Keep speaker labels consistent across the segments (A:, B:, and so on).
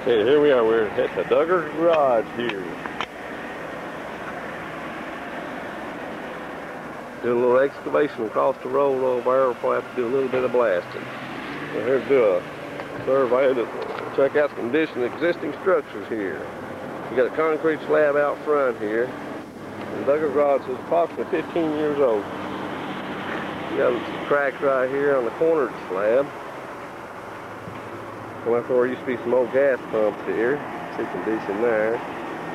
A: Okay, here we are. We're at the Duggar's garage here. Do a little excavation across the road over there. We'll probably have to do a little bit of blasting. We're here to do a survey to check out the condition of existing structures here. We got a concrete slab out front here. The Duggar's garage is approximately 15 years old. We got some cracks right here on the corner of the slab. Come up where there used to be some old gas pumps here. See condition there.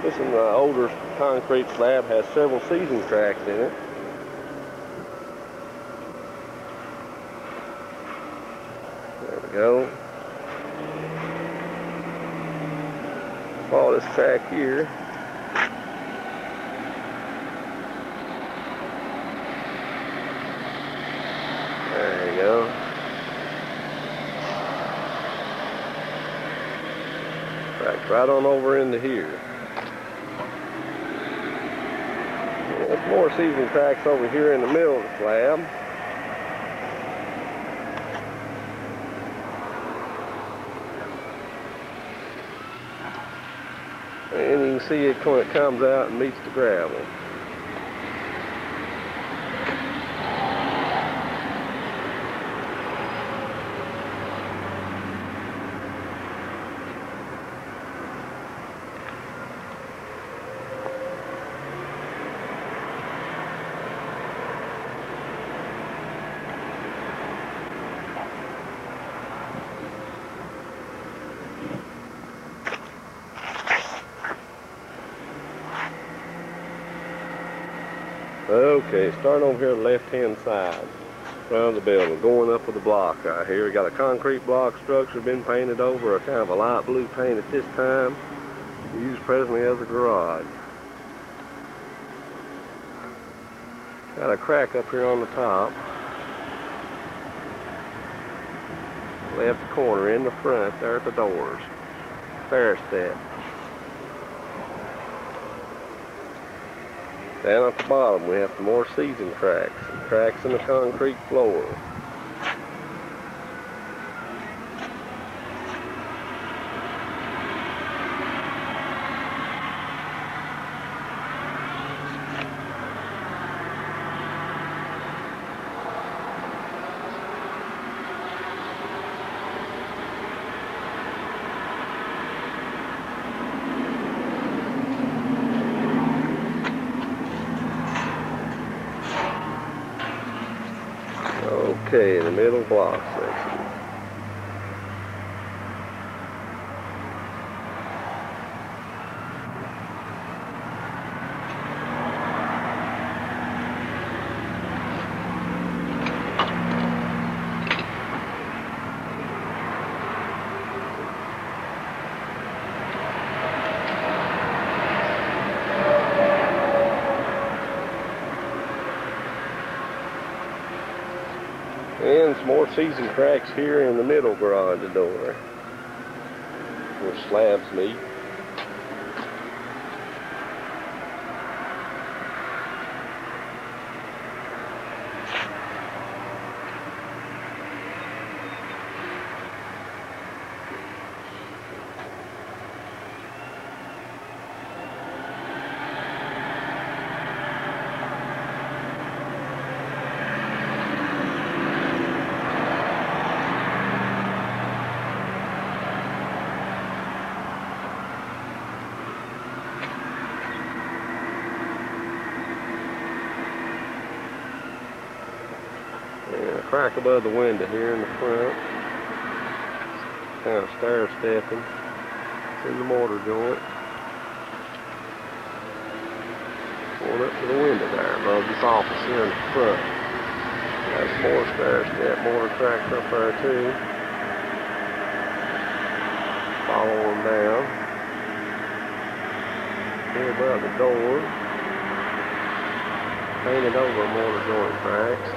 A: This is an older concrete slab, has several season cracks in it. There we go. Follow this crack here. There you go. Cracks right on over into here. There's more season cracks over here in the middle of the slab. And you can see it when it comes out and meets the gravel. Okay, starting over here on the left-hand side, around the building, going up with the block right here. We got a concrete block structure, been painted over a kind of a light blue paint at this time, used presently as a garage. Got a crack up here on the top, left corner in the front there at the doors, stair step. Down at the bottom, we have some more season cracks, some cracks in the concrete floor. Okay, the middle block section. And some more season cracks here in the middle garage door, where slabs meet. And a crack above the window here in the front. Kind of stair stepping. It's in the mortar joint. Going up to the window there above this office here in the front. Got some more stair step mortar cracks up there too. Follow them down. Here above the door. Painted over mortar joint cracks.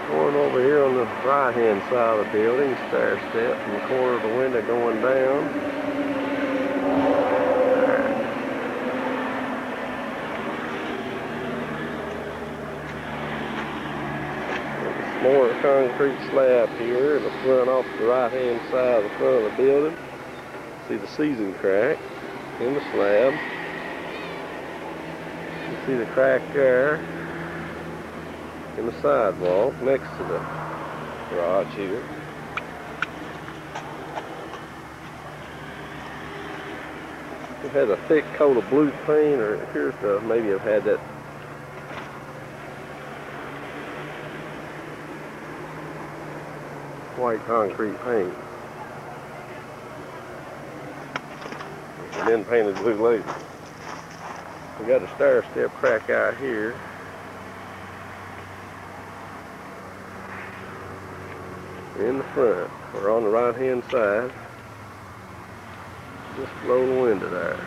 A: Going over here on the right-hand side of the building, stair step from the corner of the window going down. more concrete slab here. It'll run off the right-hand side of the front of the building. See the season crack in the slab. You see the crack there in the sidewall next to the garage here. It has a thick coat of blue paint, or it appears to maybe have had that white concrete paint. And then painted blue later. We got a stair step crack out here. In the front, or on the right hand side. Just below the window there.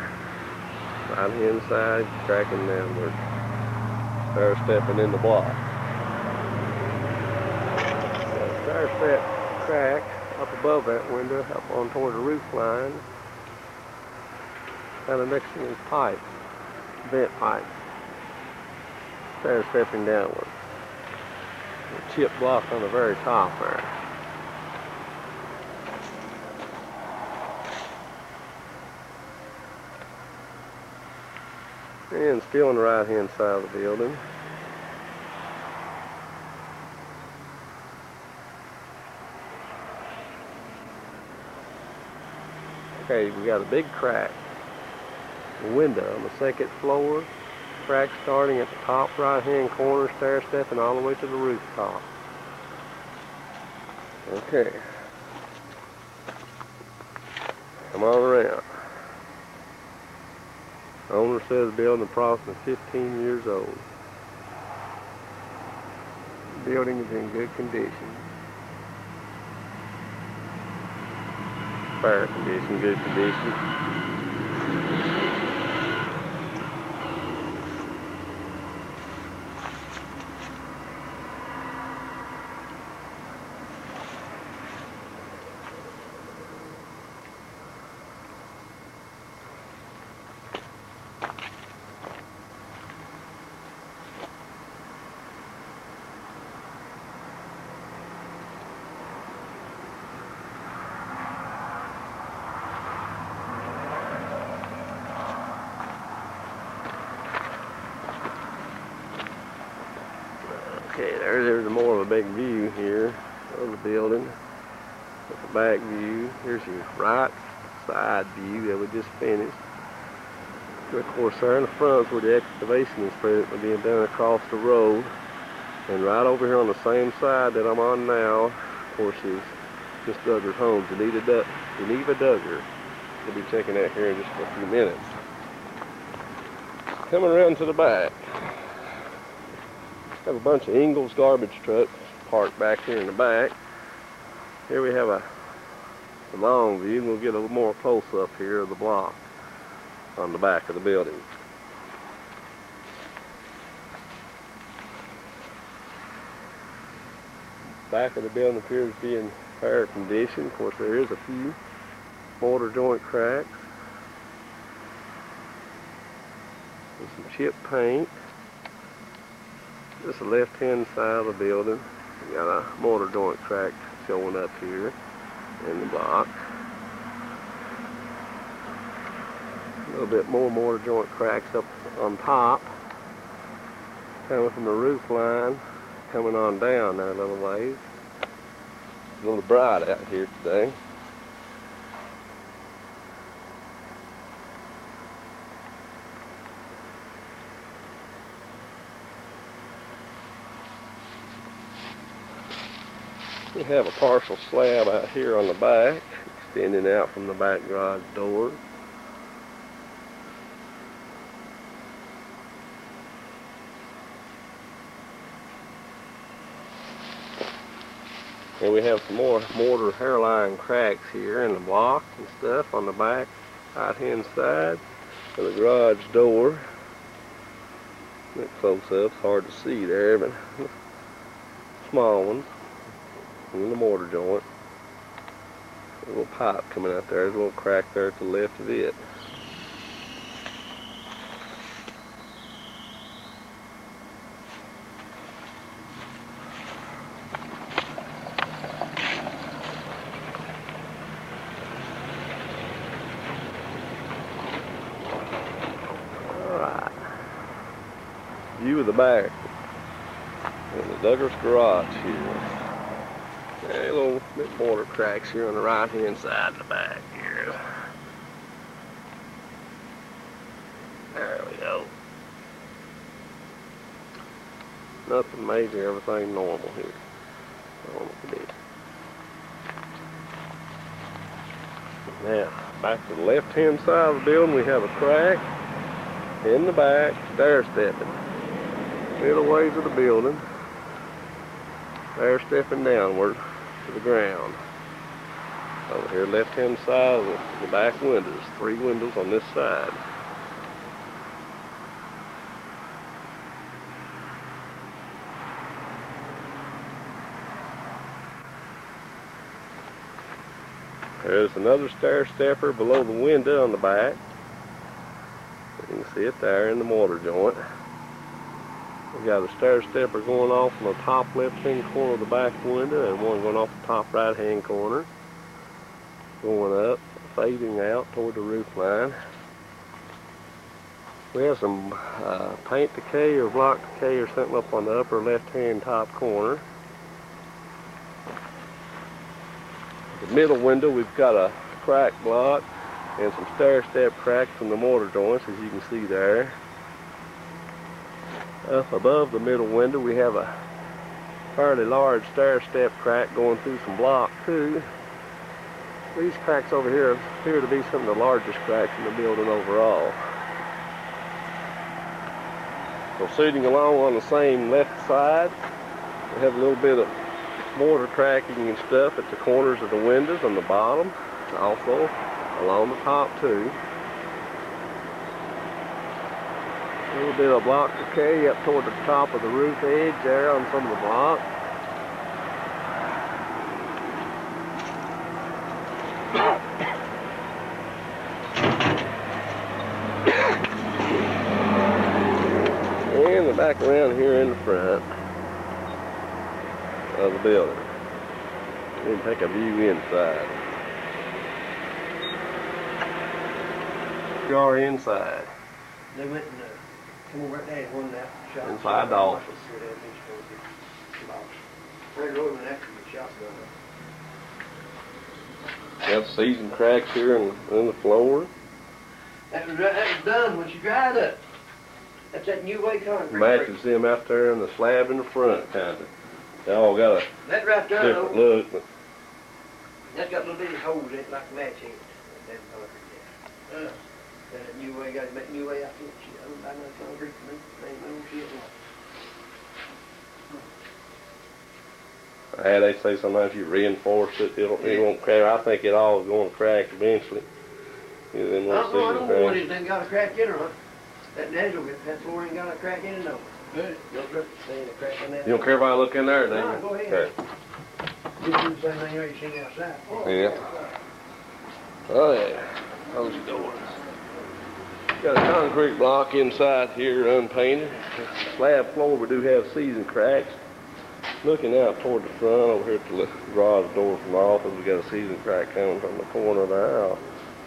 A: Right hand side, cracking downward. Stair stepping in the block. Got a stair step crack up above that window, up on toward the roof line. Kind of next to his pipe, vent pipe. Stair stepping downward. A chip block on the very top there. And still on the right hand side of the building. Okay, we got a big crack. The window on the second floor. Crack starting at the top right hand corner, stair stepping all the way to the rooftop. Okay. Come on around. Owner says building approximately 15 years old. Building is in good condition. Fair condition, good condition. Okay, there's more of a big view here of the building. That's the back view. Here's your right side view that we just finished. And of course, there in the front is where the excavation is presently being done across the road. And right over here on the same side that I'm on now, of course, is Miss Duggar's home, Geneva Duggar. We'll be checking that here in just a few minutes. Coming around to the back. Have a bunch of Ingalls garbage trucks parked back here in the back. Here we have a long view, and we'll get a little more close up here of the block on the back of the building. Back of the building appears to be in fair condition. Of course, there is a few mortar joint cracks. There's some chip paint. This is the left-hand side of the building. We got a mortar joint crack showing up here in the block. A little bit more mortar joint cracks up on top, coming from the roof line, coming on down there a little ways. It's a little bright out here today. We have a partial slab out here on the back, extending out from the back garage door. And we have some more mortar hairline cracks here in the block and stuff on the back right hand side of the garage door. That close up, it's hard to see there, but small ones. In the mortar joint. A little pipe coming out there. There's a little crack there to the left of it. view of the back in the Douglas garage here. A little bit border cracks here on the right hand side of the back here. There we go. Nothing major, everything normal here. Normal condition. Now, back to the left hand side of the building, we have a crack in the back, stair stepping. Middle ways of the building, stair stepping downward to the ground. Over here, left hand side of the back windows, 3 windows on this side. There's another stair stepper below the window on the back. You can see it there in the mortar joint. We got a stair stepper going off on the top left hand corner of the back window and one going off the top right hand corner. Going up, fading out toward the roof line. We have some paint decay or block decay or something up on the upper left hand top corner. The middle window, we've got a crack block and some stair step cracks from the mortar joints, as you can see there. Up above the middle window, we have a fairly large stair step crack going through some block too. These cracks over here appear to be some of the largest cracks in the building overall. Proceeding along on the same left side, we have a little bit of mortar cracking and stuff at the corners of the windows on the bottom, also along the top too. A little bit of block decay up toward the top of the roof edge there on some of the block. And back around here in the front of the building. Then take a view inside. We are inside.
B: They went and come over right there, one that shot.
A: Inside the office. Got seasoned cracks here in the floor.
B: That was done when she dried up. That's that new way concrete.
A: Matches them out there in the slab in the front, kind of. They all got a
B: that right there,
A: different look. But
B: that's got little bitty holes in it like matching. That concrete there. That new way, got that new way out there. She don't buy no concrete for me. Ain't no shit.
A: They say sometimes you reinforce it, it won't crack. I think it all is going to crack eventually.
B: I don't know what it ain't got a crack in or not. That natural bit, that floor ain't got a crack in it no. Good.
A: You don't care if I look in there, do you?
B: No, go ahead.
A: Okay.
B: You do the same thing you seen outside.
A: Yeah. Oh yeah. Close the doors. Got a concrete block inside here, unpainted. Slab floor, we do have seasoned cracks. Looking out toward the front, over here at the garage door from the office, we got a seasoned crack coming from the corner there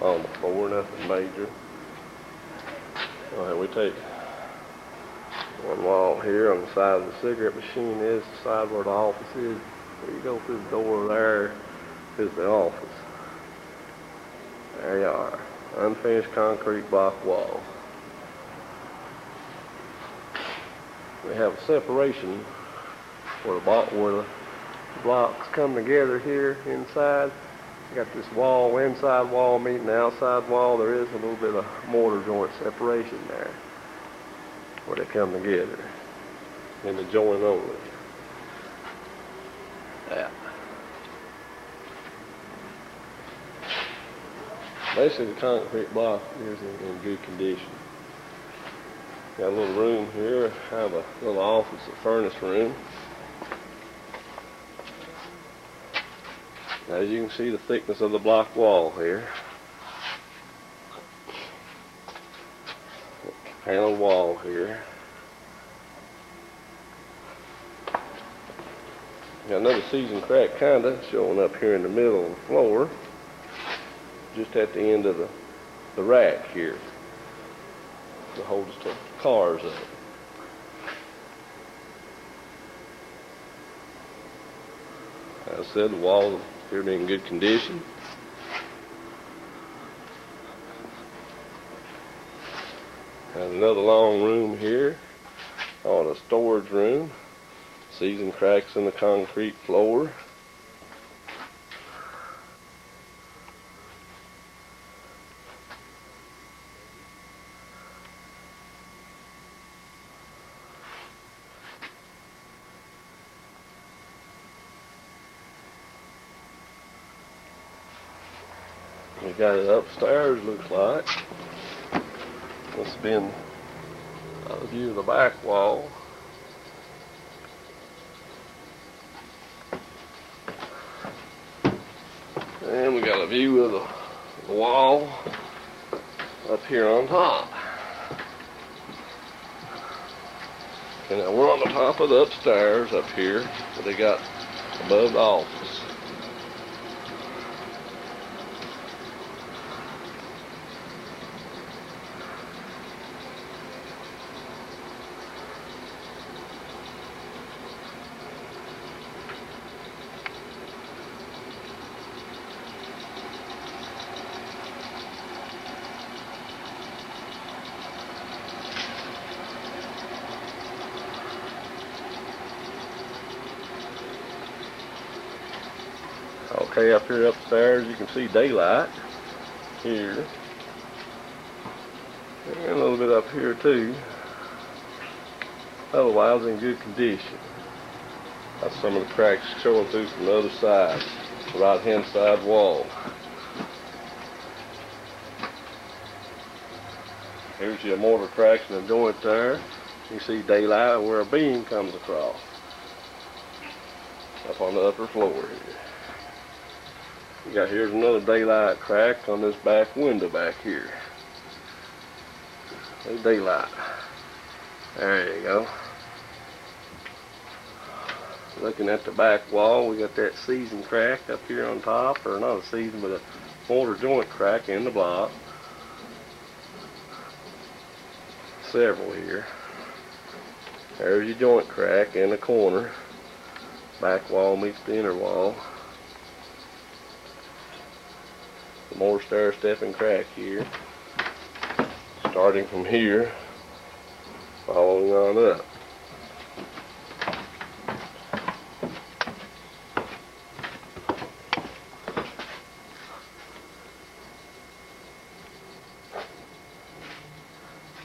A: on the floor, nothing major. All right, we take one wall here on the side of the cigarette machine is the side where the office is. Where you go through the door there is the office. There you are. Unfinished concrete block wall. We have a separation where the blocks come together here inside. You got this wall, inside wall meeting the outside wall. There is a little bit of mortar joint separation there where they come together in the joint only. Yeah. Basically, the concrete block is in good condition. Got a little room here. Have a little office, a furnace room. As you can see, the thickness of the block wall here. Panel wall here. Got another seasoned crack kinda showing up here in the middle of the floor. Just at the end of the rack here. That holds the cars up. Like I said, the walls appear to be in good condition. Got another long room here, called a storage room. Seasoned cracks in the concrete floor. We got it upstairs, looks like. Must have been a view of the back wall. And we got a view of the wall up here on top. And now we're on the top of the upstairs up here that they got above the office. Okay, up here upstairs you can see daylight here. And a little bit up here too. Otherwise in good condition. That's some of the cracks showing through from the other side, the right hand side wall. Here's your mortar cracks in the joint there. You see daylight where a beam comes across. Up on the upper floor here. Here's another daylight crack on this back window back here. There's daylight. There you go. Looking at the back wall, we got that seasoned crack up here on top, or not a seasoned, but a mortar joint crack in the block. Several here. There's your joint crack in the corner. Back wall meets the inner wall. More stair stepping crack here, starting from here, following on up.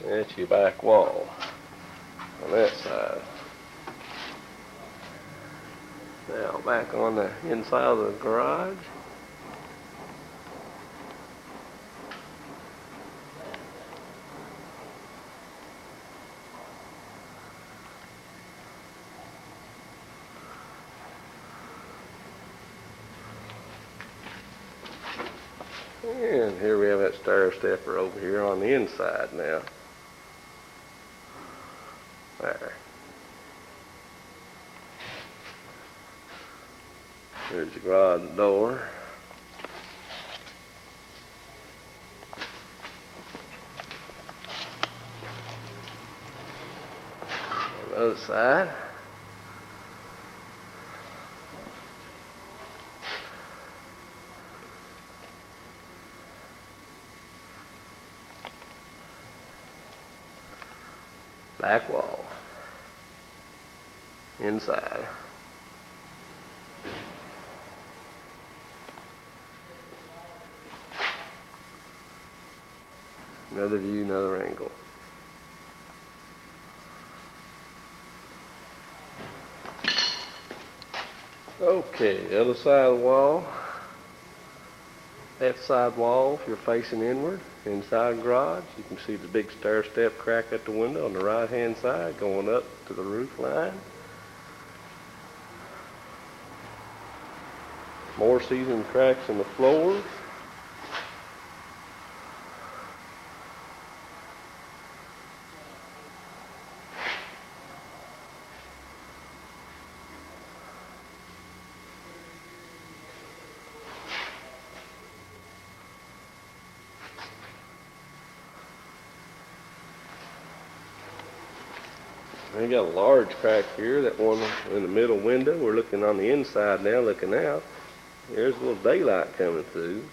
A: That's your back wall on that side. Now back on the inside of the garage. And here we have that stair stepper over here on the inside now. There. Here's the garage door. On the other side. Back wall. Inside. Another view, another angle. Okay, the other side of the wall. Left side wall, if you're facing inward, inside garage, you can see the big stair step crack at the window on the right hand side going up to the roof line. More seasoned cracks in the floors. We got a large crack here, that one in the middle window. We're looking on the inside now, looking out. There's a little daylight coming through.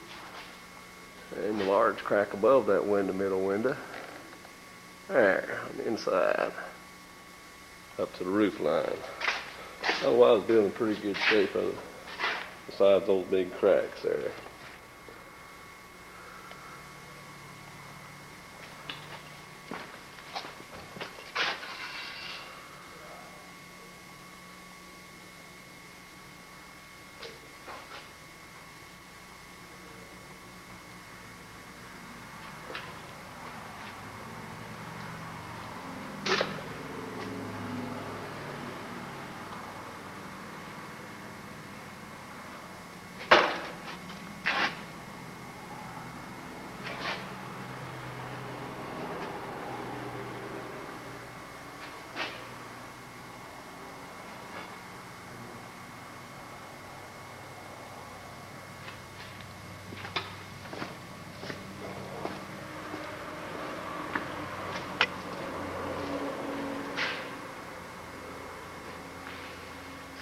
A: And the large crack above that window, middle window. There, on the inside. Up to the roof line. Otherwise, building in pretty good shape besides those big cracks there.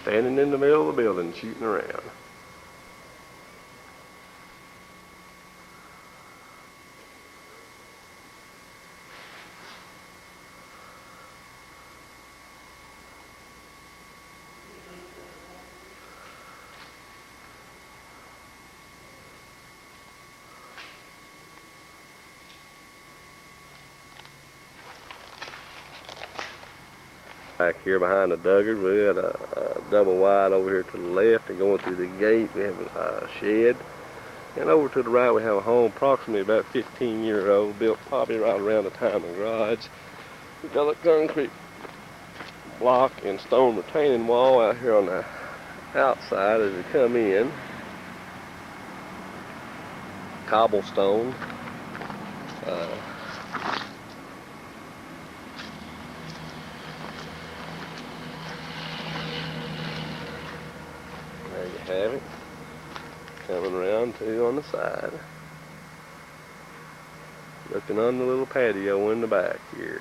A: Standing in the middle of the building, shooting around. Back here behind the Duggars, we got a double wide over here to the left, and going through the gate we have a shed. And over to the right we have a home approximately about 15-year-old, built probably right around the time of the garage. We've got a concrete block and stone retaining wall out here on the outside as we come in. Cobblestone. There you have it. Coming around too on the side. Looking on the little patio in the back here.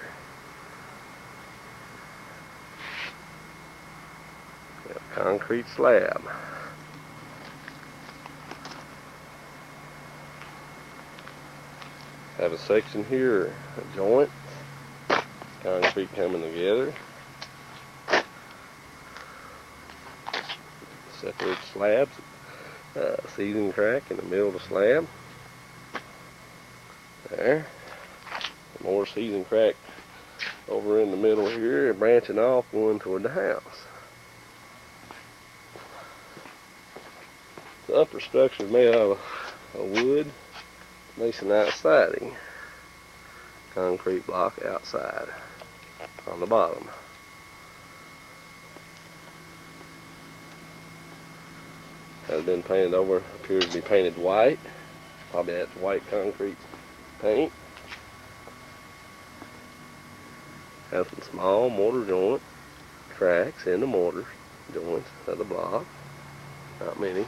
A: Got a concrete slab. Have a section here, a joint, concrete coming together. Separate slabs, season crack in the middle of the slab. There. More season crack over in the middle here, branching off going toward the house. The upper structure is made out of wood, masonite siding, concrete block outside on the bottom. Has been painted over, appears to be painted white. Probably that's white concrete paint. Has some small mortar joint cracks in the mortar joints of the block. Not many.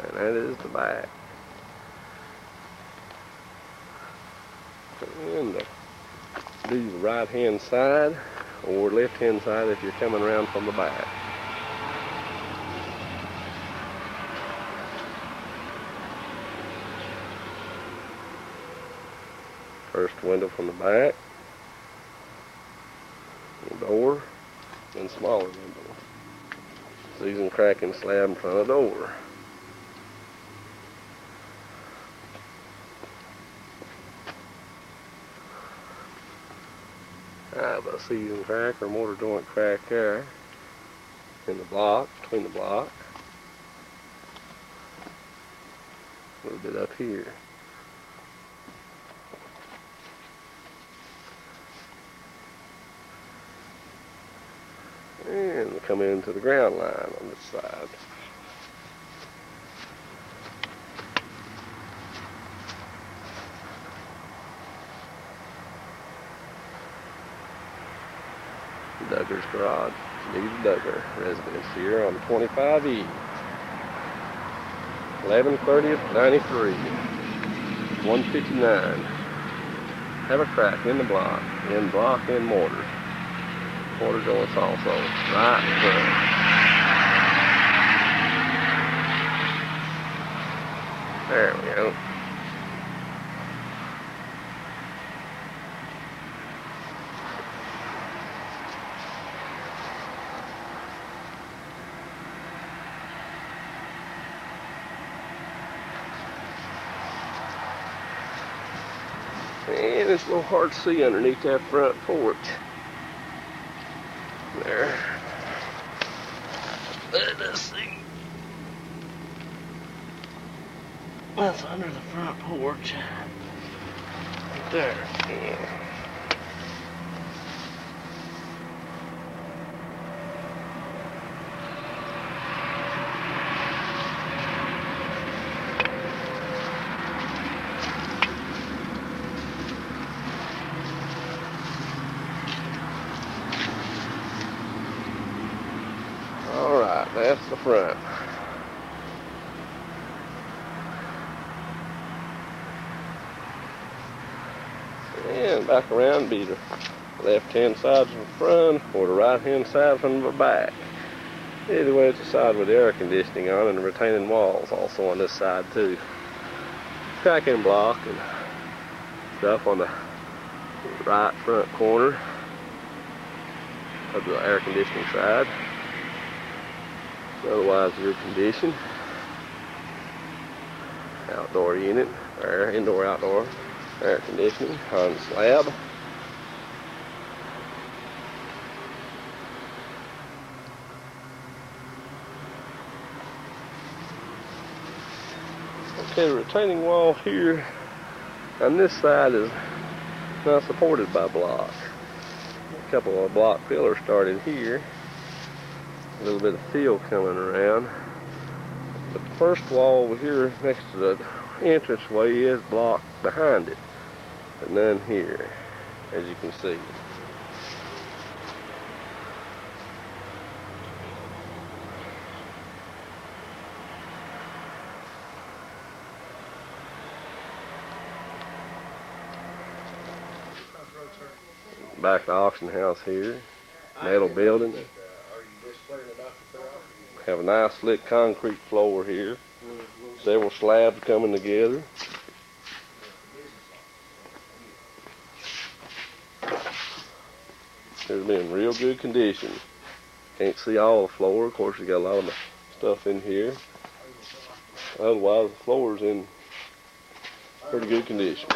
A: And that is the back. And do the right hand side or left hand side if you're coming around from the back. First window from the back, the door, and smaller window. Season crack in slab in front of the door. I have a season crack or mortar joint crack there in the block, between the block. A little bit up here. And we come into the ground line on this side. Duggar's garage. Steve Duggar residence here on 25E. 11/30/93. 159. Have a crack in the block, and mortar. Mortar joints also, right in front. There we go. And it's a little hard to see underneath that front porch. There. Let's see. That's under the front porch. Right there. Yeah. Alright, that's the front. And back around, be the left-hand side from the front or the right-hand side from the back. Either way, it's the side with the air conditioning on and the retaining walls also on this side too. Cracking block and stuff on the right front corner of the air conditioning side. Otherwise, good condition. Outdoor unit, or indoor-outdoor air conditioning on the slab. Okay, the retaining wall here on this side is not supported by block. A couple of block pillars started here. A little bit of fill coming around. But the first wall over here next to the entranceway is block behind it. But none here, as you can see. Back to the auction house here. Metal building. Have a nice slick concrete floor here. Several slabs coming together. It's been in real good condition. Can't see all the floor. Of course, you got a lot of the stuff in here. Otherwise, the floor's in pretty good condition.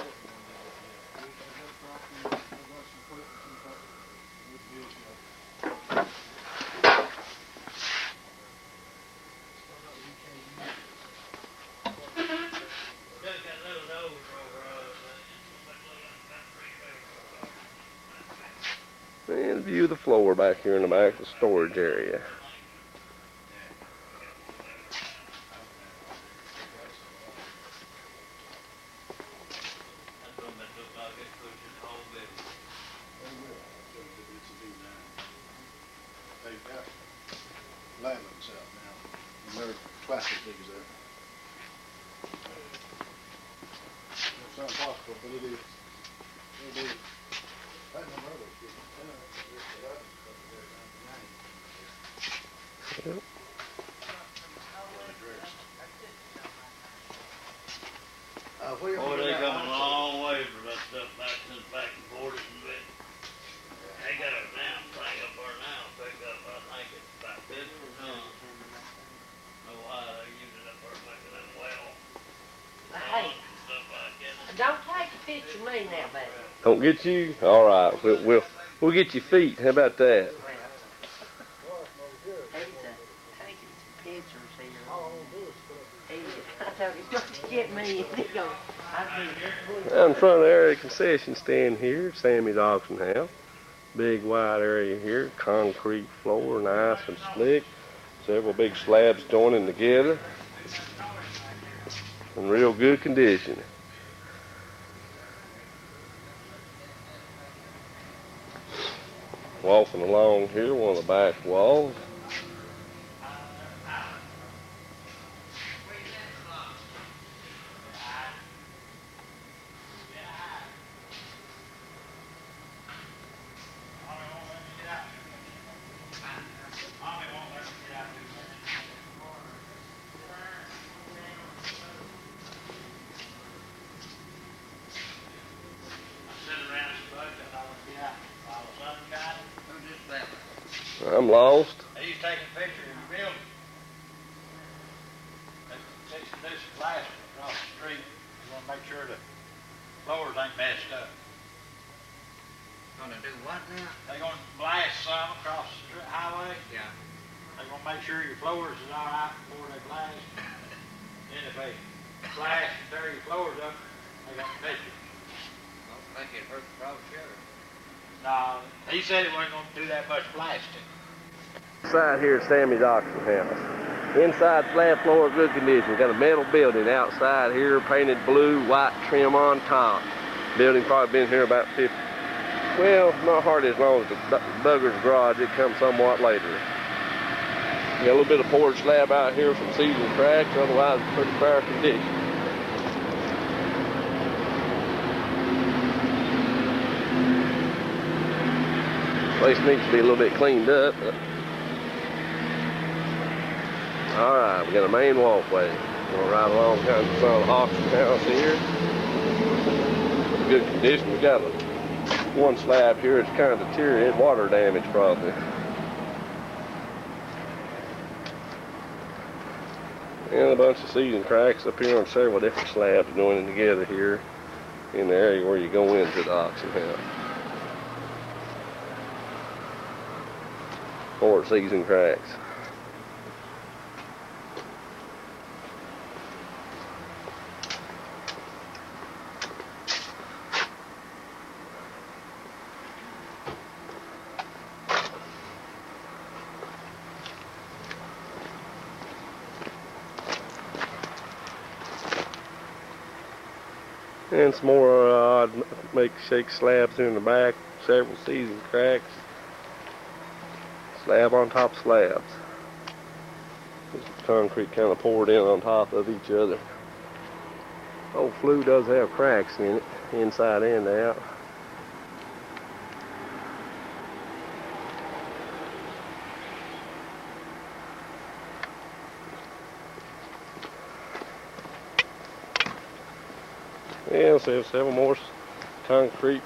A: And view the floor back here in the back of the storage area.
C: They've got landlords out now, and they're twice as big as that. It's not possible, but it is. It is. I don't know those people.
A: Yep.
D: Boy, they come a long way for that stuff back and forth and bit. They got a damn thing up there now, pick up, I think it's about 50 tons. Know why they use it up there making them well.
B: Hey,
D: Stuff like that.
B: don't take a picture of me now, baby.
A: Don't get you? All right, we'll get your feet. How about that?
B: He's taking some pictures here. I told him, don't get me. He goes,
A: Out in front of the area concession stand here, Sammie's auction house. Big wide area here, concrete floor, nice and slick. Several big slabs joining together. In real good condition. Walking along here, one of the back walls. I'm lost.
D: He's taking pictures of your building. They fixing to do some blasting across the street. You wanna make sure the floors ain't messed up.
E: Gonna do what now?
D: They gonna blast some across the highway.
E: Yeah.
D: They gonna make sure your floors is all right before they blast. Then if they blast and tear your floors up, they got to pay you.
E: I don't think it hurt the private shutter.
D: No, he said it wasn't gonna do that much blasting.
A: Inside here is Sammie's auction house. Inside slab floor, good condition. Got a metal building outside here, painted blue, white trim on top. Building probably been here about 50. Well, not hardly as long as the Duggar's garage. It comes somewhat later. Got a little bit of poured slab out here from seasoned cracks, otherwise it's pretty fair condition. Place needs to be a little bit cleaned up. Alright, we got a main walkway. Going right along kind of the auction house here. Good condition. We got one slab here. It's kind of deteriorated, water damage probably. And a bunch of season cracks up here on several different slabs joining together here in the area where you go into the auction house. More season cracks. And some more odd makeshift slabs in the back, several season cracks. Slab on top of slabs. This concrete kind of poured in on top of each other. Old flue does have cracks in it, inside and out. Yeah, so there's several more concrete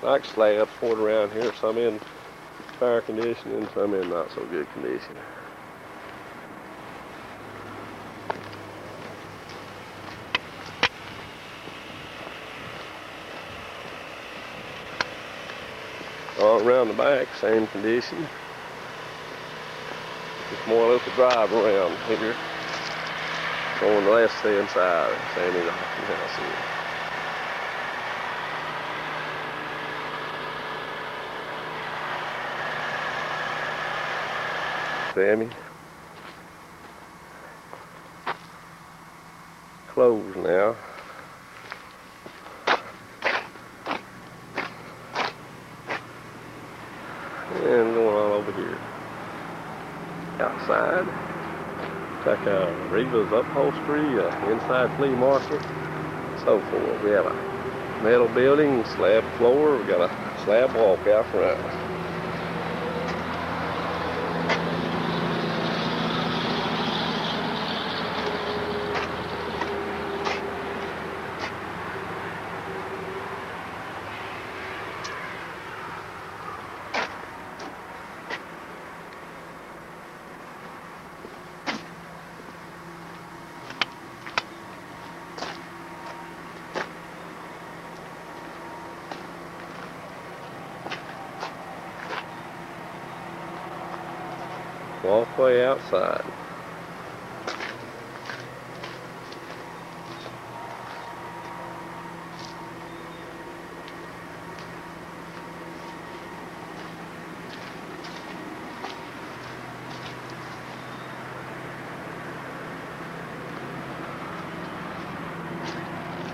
A: like slabs poured around here, some in fair condition and some in not so good condition. All around the back, same condition. Just more or less a drive around here. On the left hand side, Sammie's auction house here. Sammie. Closed now. And going all over here. Outside. Like Reva's upholstery, inside flea market, so forth. We have a metal building, slab floor, we got a slab walk out front. Walkway outside.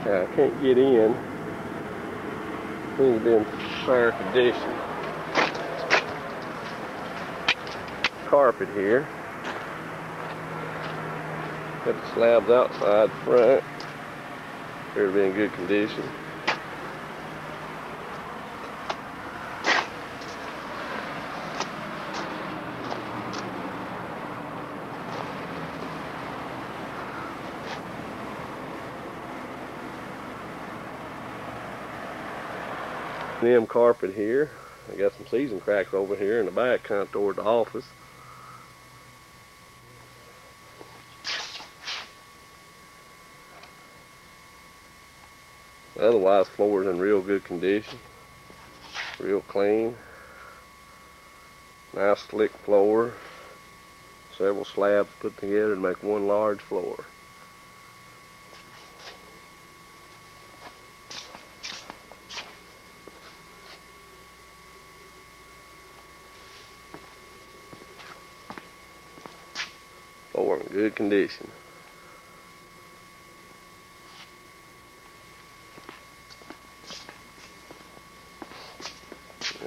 A: I can't get in. Things been fair condition. Carpet here. Got the slabs outside front. They're in good condition. Carpet here. I got some season cracks over here in the back, kind of toward the office. Otherwise, floor's in real good condition, real clean. Nice slick floor. Several slabs put together to make one large floor. Floor in good condition.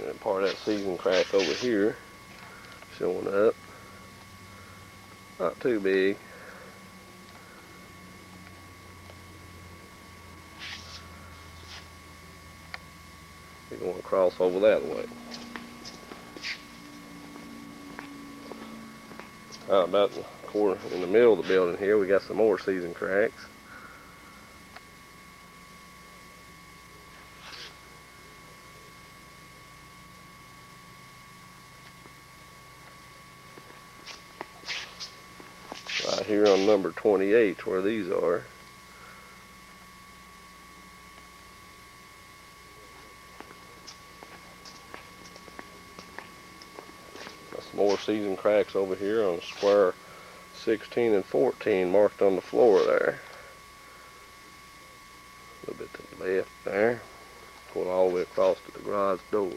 A: And part of that season crack over here showing up. Not too big. We're going to cross over that way. About in the middle of the building here, we got some more season cracks. Right here on number 28 where these are. Got some more season cracks over here on square 16 and 14 marked on the floor there. A little bit to the left there. Going all the way across to the garage door.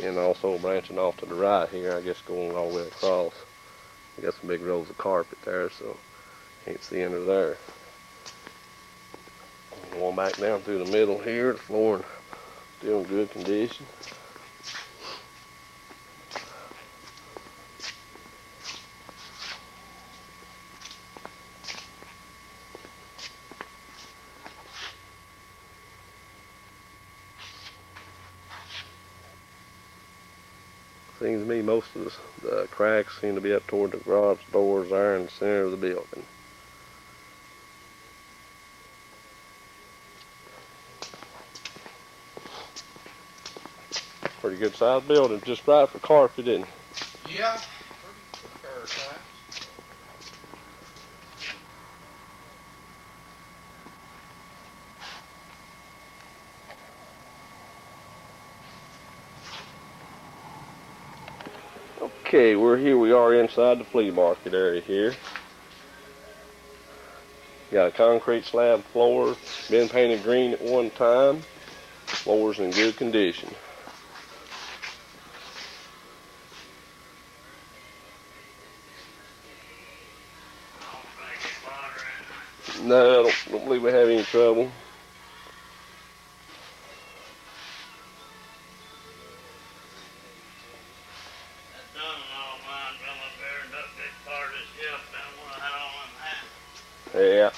A: And also branching off to the right here, I guess going all the way across. We got some big rolls of carpet there, so can't see under there. Going back down through the middle here, the floor still in good condition. Seems to me most of the cracks seem to be up toward the garage doors there in the center of the building. Pretty good sized building, just right for carpet, isn't it?
E: Yeah, pretty fair size.
A: Okay, we are inside the flea market area here. Got a concrete slab floor, been painted green at one time. Floor's in good condition. No, I don't believe we have any trouble. Yeah.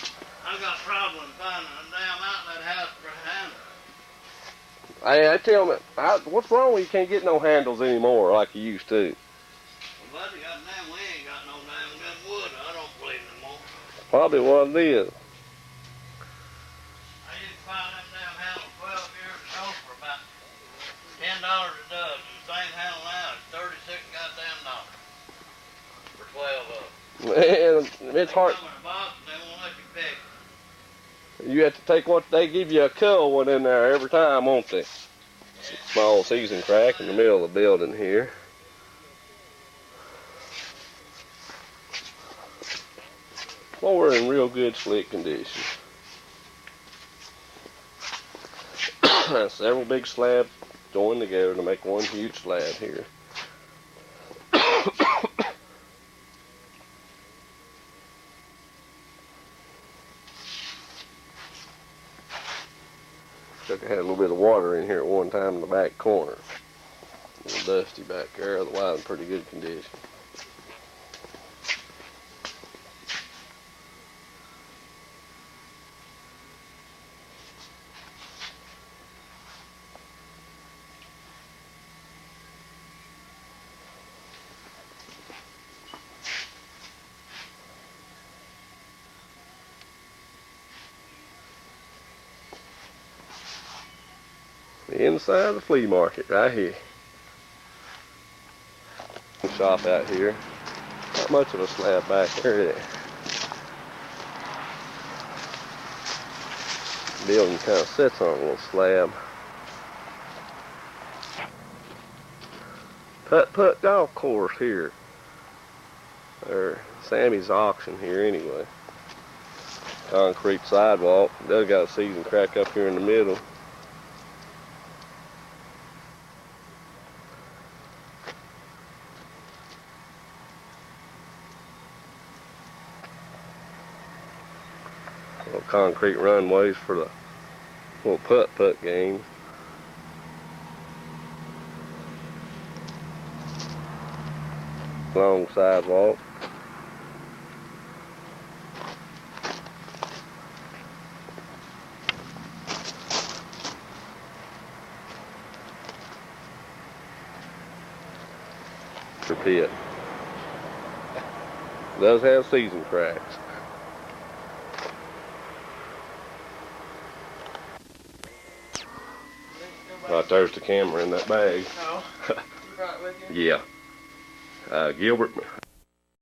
D: I got problems finding a damn outlet house for a handle.
A: Hey, I tell me, what's wrong with you can't get no handles anymore like you used to?
D: Well, buddy, goddamn, we ain't got no damn good wood. I don't believe no more.
A: Probably what it is.
D: I used to find them damn handles 12 years ago for about $10 a dozen. The same handle now is 36 goddamn dollars for 12 of them.
A: Man, it's hard.
D: They come in a box and they won't let you pick.
A: You have to take what they give you a cull one in there every time, won't they? Small season crack in the middle of the building here. Floor in real good slick condition. Several big slabs joined together to make one huge slab here. I had a little bit of water in here at one time in the back corner. A little dusty back there, otherwise in pretty good condition. Inside the flea market right here. Shop out here. Not much of a slab back there. Building kind of sits on a little slab. Putt golf course here. Or Sammie's auction here anyway. Concrete sidewalk. Does got a season crack up here in the middle. Little concrete runways for the little putt game. Long sidewalk. Pit. Does have season cracks. Right there's the camera in that bag.
E: No. You brought it with you?
A: Yeah. Gilbert